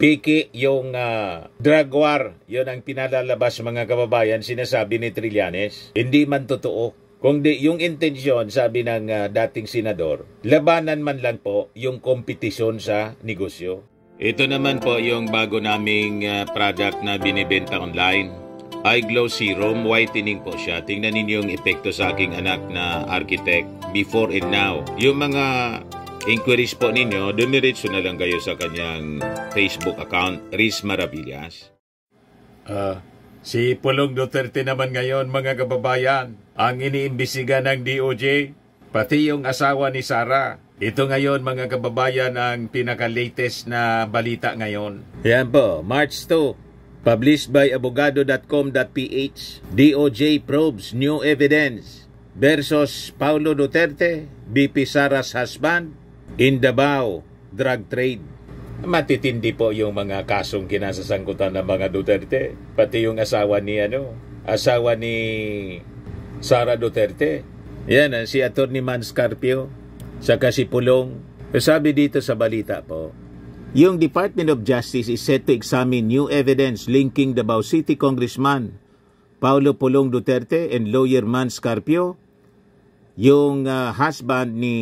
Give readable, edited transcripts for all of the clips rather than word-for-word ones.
Piki yung drug war. Yun ang pinalalabas mga kababayan, sinasabi ni Trillanes. Hindi man totoo. Kung di, yung intensyon, sabi ng dating senador, labanan man lang po yung kompetisyon sa negosyo. Ito naman po yung bago naming product na binibenta online. iGlow Serum, whitening po siya. Tingnan ninyo yung epekto sa aking anak na architect before and now. Yung mga inquiries po ninyo, dumiretso na lang kayo sa kanyang Facebook account, Riz Maravillas. Si Pulong Duterte naman ngayon, mga kababayan, ang iniimbisiga ng DOJ, pati yung asawa ni Sara. Ito ngayon, mga kababayan, ang pinaka-latest na balita ngayon. Yan po, March 2, published by abogado.com.ph, DOJ probes new evidence versus Paulo Duterte, BP Sara's husband, in Davao drug trade. Matitindi po yung mga kasong kinasasangkutan ng mga Duterte, pati yung asawa ni Sara Duterte. Yan, si Atty. Mans Carpio, saka si Pulong. Sabi dito sa balita po, yung Department of Justice is set to examine new evidence linking Davao City Congressman Paulo Pulong Duterte and lawyer Mans Carpio, yung husband ni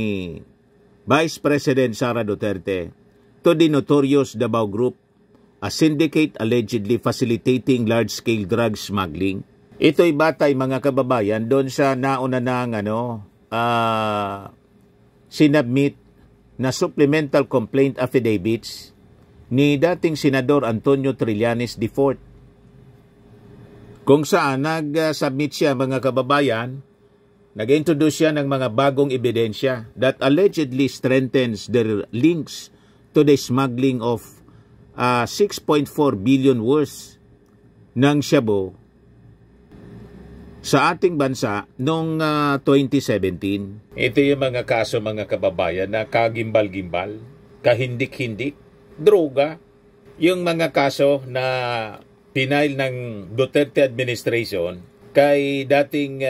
Vice President Sara Duterte, to the notorious Davao Group, a syndicate allegedly facilitating large-scale drug smuggling. Ito'y batay, mga kababayan, doon sa nauna ng sinubmit na supplemental complaint affidavits ni dating Senador Antonio Trillanes IV. Kung saan nag-submit siya, mga kababayan, nag-introduce siya ng mga bagong ebidensya that allegedly strengthens their links to the smuggling of 6.4 billion worth ng shabu sa ating bansa noong 2017. Ito yung mga kaso, mga kababayan, na kagimbal-gimbal, kahindik-hindik, droga. Yung mga kaso na pinail ng Duterte administration kay dating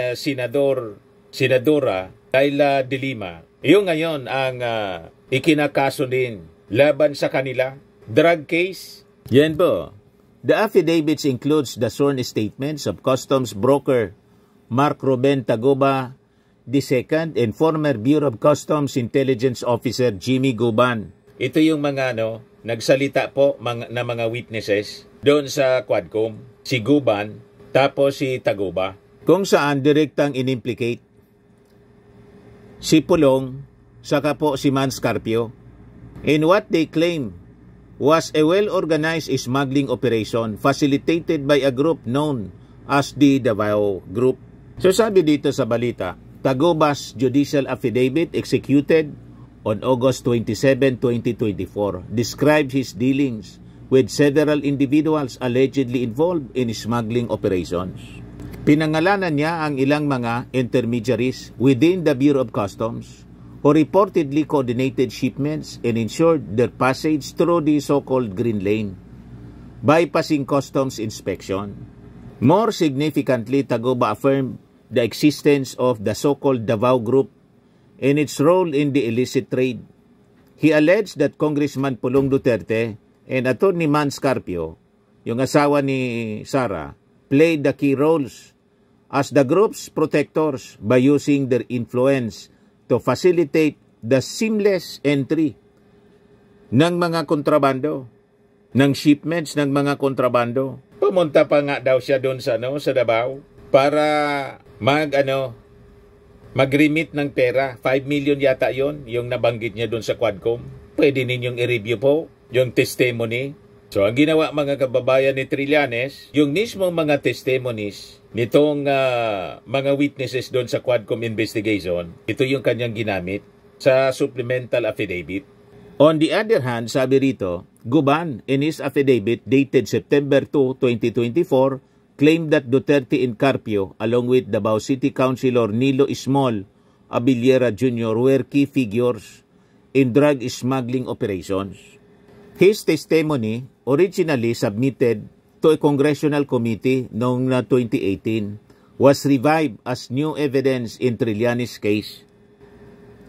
senadora Laila de Lima. Yung ngayon ang ikinakaso din laban sa kanila, drug case. Yan po. The affidavits includes the sworn statements of customs broker Mark Ruben Tagoba II and former Bureau of Customs Intelligence Officer Jimmy Guban. Ito yung mga nagsalita po na mga witnesses doon sa Quadcom. Si Guban, tapos si Tagoba. Kung saan direktang inimplicate si Pulong, saka po si Mans Carpio, in what they claim was a well-organized smuggling operation facilitated by a group known as the Davao Group. So sabi dito sa balita, Tagoba's judicial affidavit executed on August 27, 2024 described his dealings with several individuals allegedly involved in smuggling operations. Pinangalanan niya ang ilang mga intermediaries within the Bureau of Customs who reportedly coordinated shipments and ensured their passage through the so-called Green Lane, bypassing customs inspection. More significantly, Tagoba affirmed the existence of the so-called Davao Group and its role in the illicit trade. He alleged that Congressman Pulong Duterte and Atty. Mans Carpio, yung asawa ni Sara, played the key roles as the group's protectors by using their influence to facilitate the seamless entry ng mga kontrabando, ng shipments ng mga kontrabando. Pumunta pa nga daw siya doon sa Davao para mag-remit ng pera. 5 million yata yon yung nabanggit niya doon sa Quadcom. Pwede ninyong i-review po yung testimony. So, ang ginawa, mga kababayan, ni Trillanes, yung mismong mga testimonies nitong mga witnesses doon sa Quadcom investigation, ito yung kanyang ginamit sa supplemental affidavit. On the other hand, sabi rito, Guban, in his affidavit dated September 2, 2024, claimed that Duterte and Carpio, along with Davao City Councilor Nilo Ismol Abiliera Jr., were key figures in drug smuggling operations. His testimony, originally submitted to a congressional committee noong 2018, was revived as new evidence in Trillanes' case.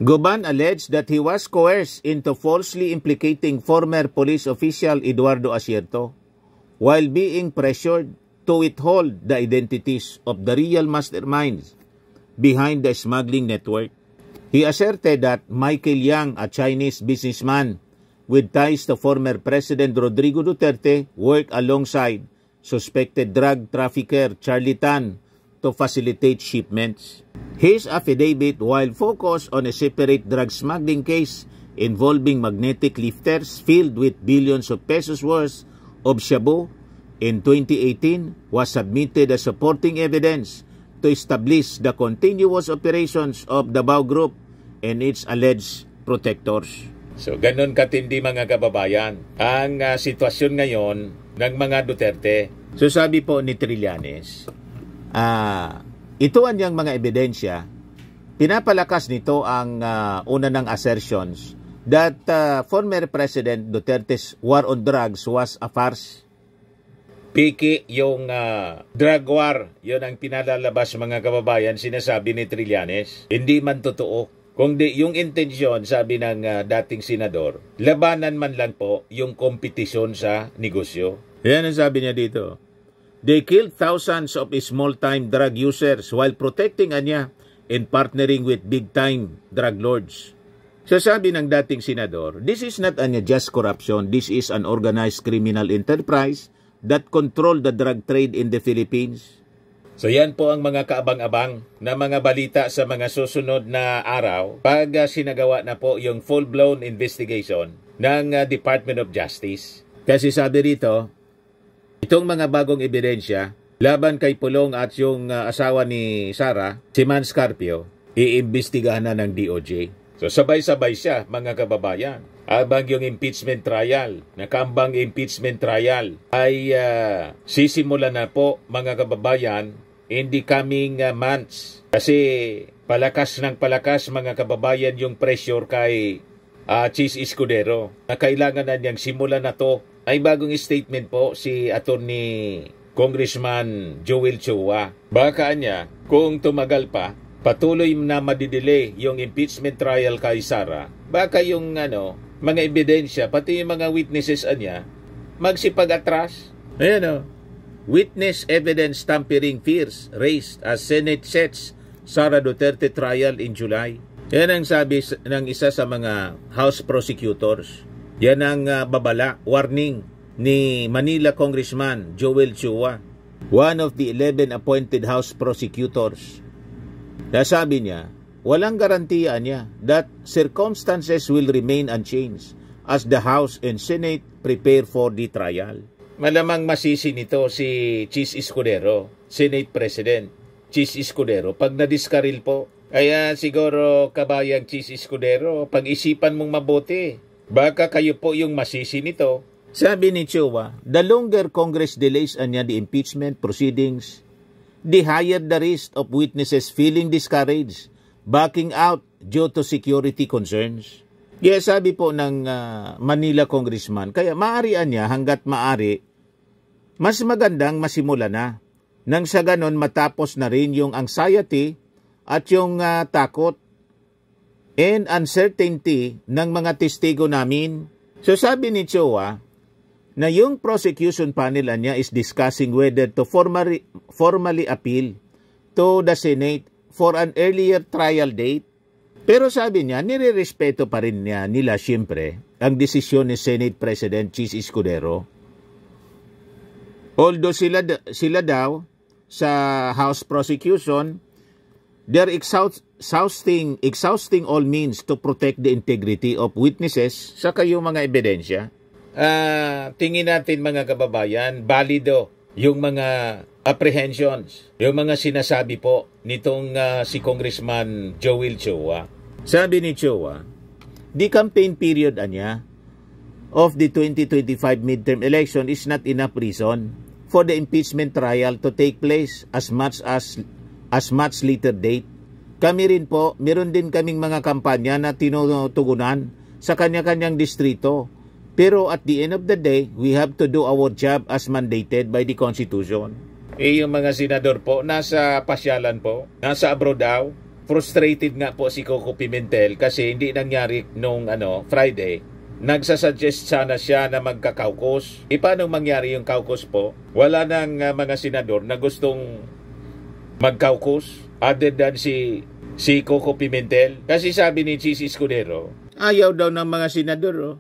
Goban alleged that he was coerced into falsely implicating former police official Eduardo Asierto while being pressured to withhold the identities of the real masterminds behind the smuggling network. He asserted that Michael Yang, a Chinese businessman with ties to former President Rodrigo Duterte, worked alongside suspected drug trafficker Charlie Tan to facilitate shipments. His affidavit, while focused on a separate drug smuggling case involving magnetic lifters filled with billions of pesos worth of shabu in 2018, was submitted as supporting evidence to establish the continuous operations of the Bao Group and its alleged protectors. So, ganun katindi mga kababayan ang sitwasyon ngayon ng mga Duterte. So, sabi po ni Trillanes, ito ang niyang mga ebidensya, pinapalakas nito ang una ng assertions that former President Duterte's war on drugs was a farce. Piki yung drug war, yun ang pinalalabas mga kababayan, sinasabi ni Trillanes. Hindi man totoo. Kung di, yung intensyon, sabi ng dating senador, labanan man lang po yung kompetisyon sa negosyo. Yan ang sabi niya dito. They killed thousands of small-time drug users while protecting Anya and partnering with big-time drug lords. So sabi ng dating senador, this is not Anya just corruption, this is an organized criminal enterprise that control the drug trade in the Philippines. So yan po ang mga kaabang-abang na mga balita sa mga susunod na araw pag sinagawa na po yung full-blown investigation ng Department of Justice. Kasi sabi rito, itong mga bagong ebidensya laban kay Pulong at yung asawa ni Sara, si Man Scarpio, iimbestigahan na ng DOJ. So sabay-sabay siya mga kababayan. Habang yung impeachment trial, nakambang impeachment trial ay sisimula na po mga kababayan in the coming months. Kasi palakas ng palakas mga kababayan yung pressure kay Chis Escudero na kailangan na niyang simulan na to. Ay bagong statement po si Attorney Congressman Joel Chua. Baka niya kung tumagal pa, patuloy na madidelay yung impeachment trial kay Sara, baka yung mga ebidensya, pati yung mga witnesses niya, magsipag-atras. Ayan witness evidence tampering fears raised as Senate sets Sara Duterte trial in July. Yan ang sabi ng isa sa mga House prosecutors. Yan ang babala, warning ni Manila Congressman Joel Chua, one of the 11 appointed House prosecutors. Nasabi niya, walang garantiya niya that circumstances will remain unchanged as the House and Senate prepare for the trial. Malamang masisi nito si Chis Escudero, Senate President Chis Escudero, pag nadiskaril po. Kaya siguro kabayang Chis Escudero, pag-isipan mong mabuti. Baka kayo po yung masisi nito. Sabi ni Chua, the longer Congress delays the impeachment proceedings, the higher the risk of witnesses feeling discouraged, backing out due to security concerns. Kaya sabi po ng Manila Congressman, kaya maaarian niya hanggat maari, mas magandang masimula na. Nang sa ganon matapos na rin yung anxiety at yung takot and uncertainty ng mga testigo namin. So sabi ni Chua, na yung prosecution panel niya is discussing whether to formally appeal to the Senate for an earlier trial date. Pero sabi niya, nire-respeto pa rin nila siyempre ang desisyon ni Senate President Chis Escudero. Although sila daw sa House prosecution, they're exhausting all means to protect the integrity of witnesses sa kayong mga ebidensya. Tingin natin mga kababayan, balido yung mga apprehensions, yung mga sinasabi po nitong si Congressman Joel Chua. Sabi ni Chua, the campaign period of the 2025 midterm election is not enough reason for the impeachment trial to take place as much later date. Kami rin po, meron din kaming mga kampanya na tinutugunan sa kanya-kanyang distrito. Pero at the end of the day, we have to do our job as mandated by the Constitution. Yung mga senador po, nasa pasyalan po, nasa abroad daw, frustrated nga po si Coco Pimentel kasi hindi nangyari nung Friday. Nagsasuggest sana siya na magka-caucus. Paano mangyari yung caucus po? Wala nang mga senador na gustong mag-caucus other than si Coco Pimentel. Kasi sabi ni Chis Escudero, ayaw daw ng mga senador. Oh.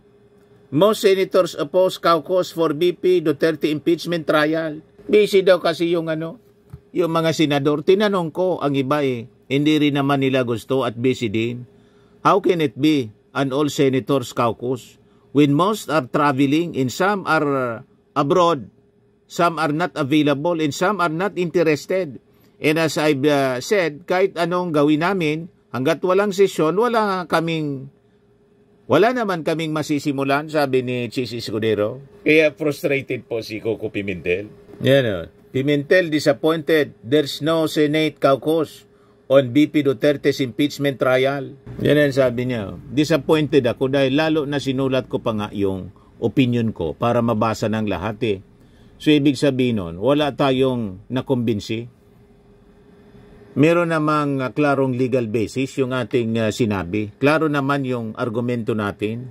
Most senators oppose caucus for VP Duterte impeachment trial. Busy daw kasi yung mga senador. Tinanong ko ang iba hindi rin naman nila gusto at busy din. How can it be an all senators caucus when most are traveling and some are abroad, some are not available and some are not interested? And as I've said, kahit anong gawin namin, hanggat walang sesyon, wala naman kaming masisimulan, sabi ni Chis Escudero. Kaya frustrated po si Coco Pimentel. Yan Pimentel disappointed there's no Senate caucus on BP Duterte's impeachment trial. Yan ang sabi niya. Disappointed ako dahil lalo na sinulat ko pa nga yung opinion ko para mabasa ng lahat So ibig sabihin nun, wala tayong nakumbinsi. Meron namang klarong legal basis yung ating sinabi. Klaro naman yung argumento natin.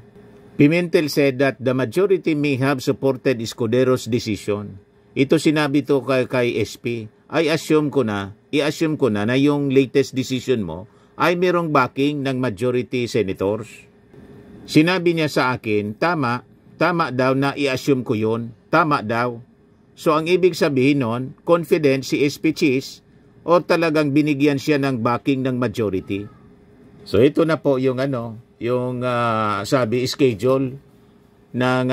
Pimentel said that the majority may have supported Escudero's decision. Ito sinabi to kay SP. I-assume ko na yung latest decision mo ay merong backing ng majority senators. Sinabi niya sa akin, tama daw na i-assume ko yun. Tama daw. So ang ibig sabihin nun, confident si SP Chis o talagang binigyan siya ng backing ng majority. So ito na po yung sabi schedule ng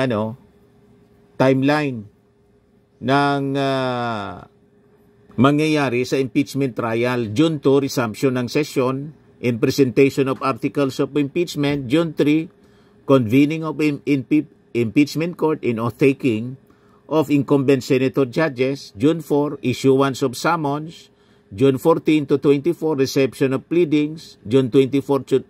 timeline ng mangyayari sa impeachment trial. June 2, resumption ng session and presentation of articles of impeachment. June 3, convening of impeachment court and oath-taking of incumbent senator judges. June 4, issuance of summons. June 14 to 24, reception of pleadings. June 24 to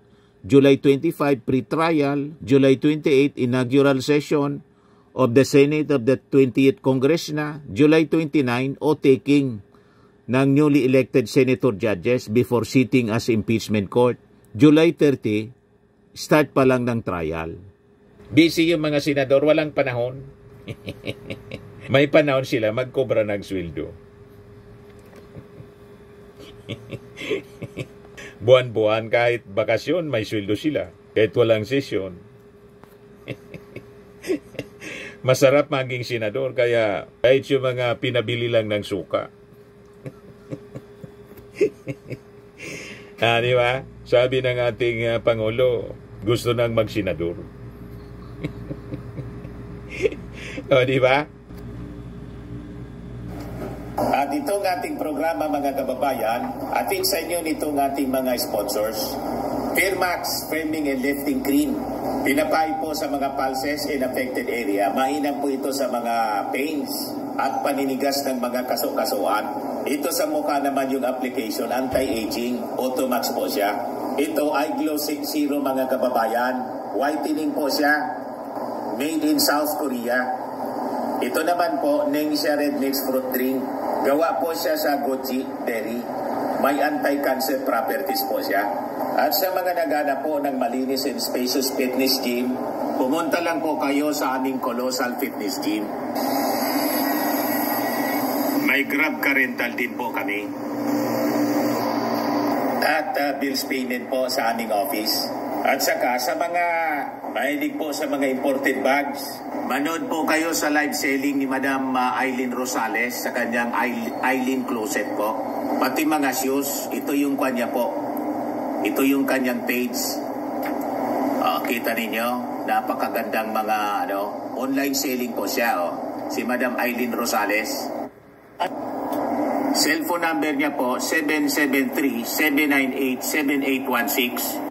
July 25, pre-trial. July 28, inaugural session of the Senate of the 20th Congress na. July 29, oath-taking ng newly elected senator judges before sitting as impeachment court. July 30, start pa lang ng trial. Busy yung mga senador, walang panahon. May panahon sila magkobra ng sweldo. Buwan-buwan kahit bakasyon, may sweldo sila. Kahit walang sesyon. Masarap maging senador, kaya kahit yung mga pinabili lang ng suka. Di ba? Sabi ng ating Pangulo, gusto nang magsenador. Di ba? At itong ating programa, mga kababayan, ating sa inyo nitong ating mga sponsors. Fairmax, Firming and Lifting Cream. Pinapay po sa mga pulses in affected area. Mainam po ito sa mga pains at paninigas ng mga kaso-kasuan. Ito sa mukha naman yung application, anti-aging, Automax po siya. Ito ay Glow Zero, mga kababayan. Whitening po siya. Made in South Korea. Ito naman po, Ningxia Red Mix Fruit Drink. Gawa po siya sa goji berry. May anti-cancer properties po siya. At sa mga nagana po ng malinis and spacious fitness gym, pumunta lang po kayo sa aming Colossal Fitness Gym. May Grab Car Rental din po kami. At bills payment po sa aming office. At saka sa mga mahilig po sa mga imported bags, manood po kayo sa live selling ni Madam Aileen Rosales sa kanyang Aileen Closet po. Pati mga shoes, ito yung kanya po. Ito yung kanyang page. Kita ninyo, napakagandang mga online selling po siya. Si Madam Aileen Rosales. Cellphone number niya po, 773-798-7816.